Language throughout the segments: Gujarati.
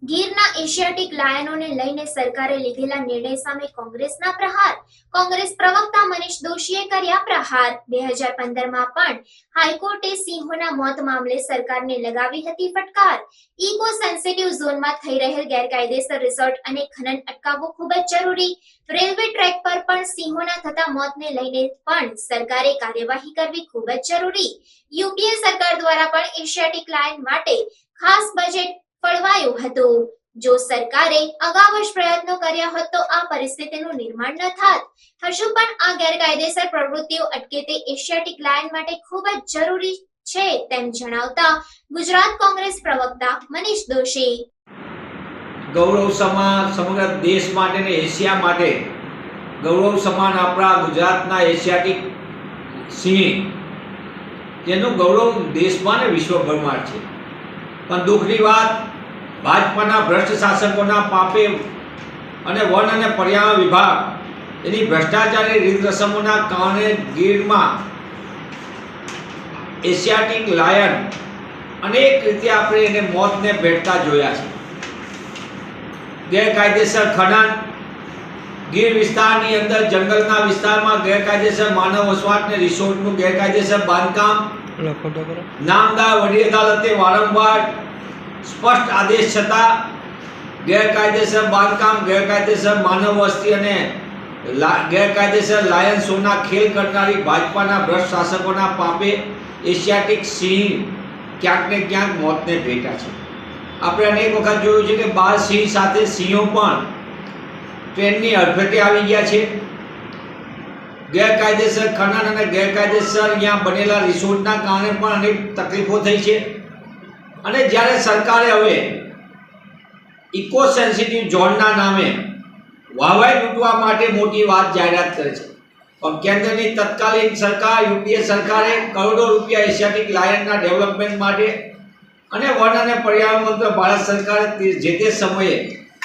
ગીરના એશિયાટિક લાયનોને લઈને સરકારે લીધેલા નિર્ણય સામે કોંગ્રેસના પ્રહાર. કોંગ્રેસ પ્રવક્તા મનીષ દોશીએ કર્યા પ્રહાર. 2015માં પણ હાઈકોર્ટે સિંહોના મોત મામલે સરકારને લગાવી હતી ફટકાર. ઇકો સેન્સિટિવ ઝોનમાં થઈ રહેલ ગેરકાયદેસર રિસોર્ટ અને ખનન અટકાવવું ખૂબ જ જરૂરી. રેલવે ટ્રેક પર પણ સિંહોના થતા મોતને લઈને પણ સરકારે કાર્યવાહી કરવી ખૂબ જ જરૂરી. યુપીએ સરકાર દ્વારા પણ એશિયાટિક લાયન માટે ખાસ બજેટ ફળવાયું હતું. જો સરકારે અગાઉ જ પ્રયત્નો કર્યા હોત તો આ પરિસ્થિતિનું નિર્માણ ન થાત. હજુ પણ આ ગેરકાયદેસર પ્રવૃત્તિઓ અટકે તે એશિયાટિક લાયન માટે ખૂબ જ જરૂરી છે તેમ જણાવતા ગુજરાત કોંગ્રેસ પ્રવક્તા મનીષ દોશી. ગૌરવ સમાન સમગ્ર દેશ માટે ને એશિયા માટે ગૌરવ સમાન આપણા ગુજરાતના એશિયાટિક સિંહ, જેનું ગૌરવ દેશમાં ને વિશ્વભરમાં છે. પણ દુઃખની વાત, ભાજપાના ભ્રષ્ટ શાસકોના પાપે અને વન અને પર્યાવરણ વિભાગ એની ભ્રષ્ટાચારી રીત રસમોના કારણે ગીરમાં એશિયાટિક લાયન અનેક રીતે આપણે એને મોતને ભેટતા જોયા છે. ગેરકાયદેસર ખનન, ગીર વિસ્તારની અંદર જંગલના વિસ્તારમાં ગેરકાયદેસર માનવ વસવાટ ને રિસોર્ટનું ગેરકાયદેસર બાંધકામ, નામદાર વડી અદાલતે વારંવાર સ્પષ્ટ આદેશ છતાં ગેરકાયદેસર બાંધકામ, ગેરકાયદેસર માનવ વસ્તી અને ગેરકાયદેસર લાયન શોના ખેલ કરનારી ભાજપાના ભ્રષ્ટ શાસકોના પાપે એશિયાટિક સિંહ ક્યાંક ને ક્યાંક મોતને ભેટ્યા છે. આપણે અનેક વખત જોયું છે કે 12 સિંહ સાથે સિંહો પણ ટ્રેનની અડફેટે આવી ગયા છે. ગેરકાયદેસર ખનન અને ગેરકાયદેસર અહીંયા બનેલા રિસોર્ટના કારણે પણ અનેક તકલીફો થઈ છે. અને જ્યારે સરકારે હવે ઇકો સેન્સિટિવ ઝોનના નામે વાહવાઈ લૂંટવા માટે મોટી વાત જાહેરાત કરે છે, પણ કેન્દ્રની તત્કાલીન સરકાર યુપીએ સરકારે કરોડો રૂપિયા એશિયાટિક લાયનના ડેવલપમેન્ટ માટે અને વન અને પર્યાવરણ મંત્રી ભારત સરકારે જે તે સમયે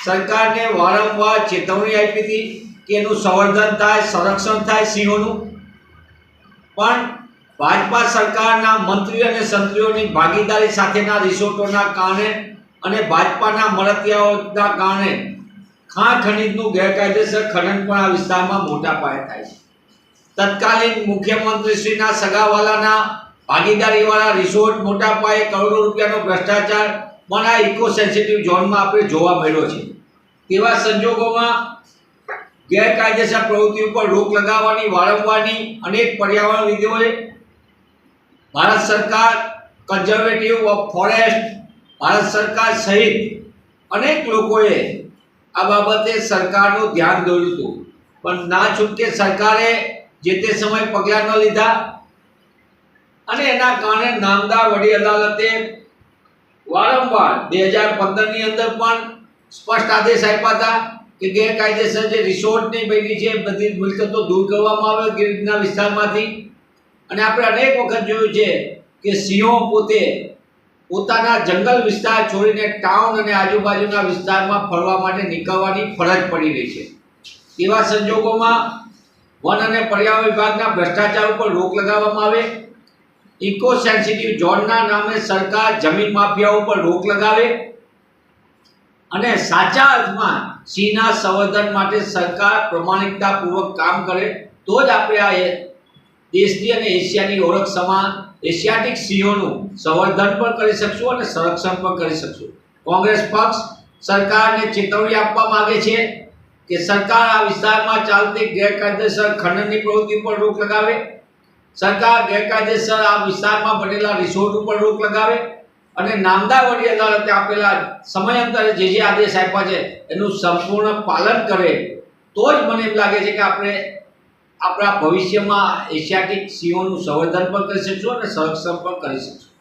સરકારને વારંવાર ચેતવણી આપી હતી કે એનું સંવર્ધન થાય, સંરક્ષણ થાય સિંહોનું. પણ ભાજપા સરકારના મંત્રી અને સંત્રીઓની ભાગીદારી સાથેના રિસોર્ટોના કારણે અને ભાજપાના મળતિયાઓના કારણે ખાણ ખનીજનું ગેરકાયદેસર ખનન પણ આ વિસ્તારમાં મોટા પાયે થાય છે. તત્કાલીન મુખ્યમંત્રીશ્રીના સગાવાલાના ભાગીદારીવાળા રિસોર્ટ મોટા પાયે કરોડો રૂપિયાનો ભ્રષ્ટાચાર પણ આ ઇકો સેન્સિટિવ ઝોનમાં આપણે જોવા મળ્યો છે. તેવા સંજોગોમાં ગેરકાયદેસર પ્રવૃત્તિ ઉપર રોક લગાવવાની વારંવારની અનેક પર્યાવરણવિદોએ, ભારત સરકાર, કન્ઝર્વેટિવ ઓફ ફોરેસ્ટ, ભારત સરકાર સહિત અનેક લોકોએ આ બાબતે સરકારનું ધ્યાન દોર્યું હતું. પણ ના છૂટકે સરકારે જે તે સમયે પગલાં ન લીધા અને એના કારણે નામદાર વડી અદાલતે વારંવાર 2015ની અંદર પણ સ્પષ્ટ આદેશ આપ્યા હતા કે ગેરકાયદેસર જે રિસોર્ટની બની છે બધી મિલકતો દૂર કરવામાં આવે ગીરના વિસ્તારમાંથી. અને આપણે અનેક વખત જોયું છે કે સિંહો પોતે પોતાના જંગલ વિસ્તાર છોડીને ટાઉન અને આજુબાજુના વિસ્તારમાં ફરવા માટે નીકળવાની ફરજ પડી રહી છે. તેવા સંજોગોમાં વન અને પર્યાવરણ વિભાગના ભ્રષ્ટાચાર ઉપર રોક લગાવવામાં આવે, ઇકો સેન્સિટિવ ઝોનના નામે સરકાર જમીન માફિયાઓ પર રોક લગાવે અને સાચા અર્થમાં સિંહના સંવર્ધન માટે સરકાર પ્રમાણિકતાપૂર્વક કામ કરે તો જ આપણે આ દેશની અને એશિયાની ઓળખ સમાન એશિયાટિક સિંહોનું સંવર્ધન પણ કરી શકશું અને સંરક્ષણ પણ કરી શકશું. કોંગ્રેસ પક્ષ સરકારને ચેતવણી આપવા માંગે છે કે સરકાર આ વિસ્તારમાં ચાલતી ગેરકાયદેસર ખનનની પ્રવૃત્તિ પર રોક લગાવે, સરકાર ગેરકાયદેસર આ વિસ્તારમાં બનેલા રિસોર્ટ ઉપર રોક લગાવે અને નામદાર વડી અદાલતે આપેલા સમયાંતરે જે આદેશ આપ્યા છે એનું સંપૂર્ણ પાલન કરે તો જ મને એમ લાગે છે કે આપણે આપણા ભવિષ્યમાં એશિયાટિક સિંહોનું સંવર્ધન પણ કરી શકશું અને સંરક્ષણ પણ કરી શકશું.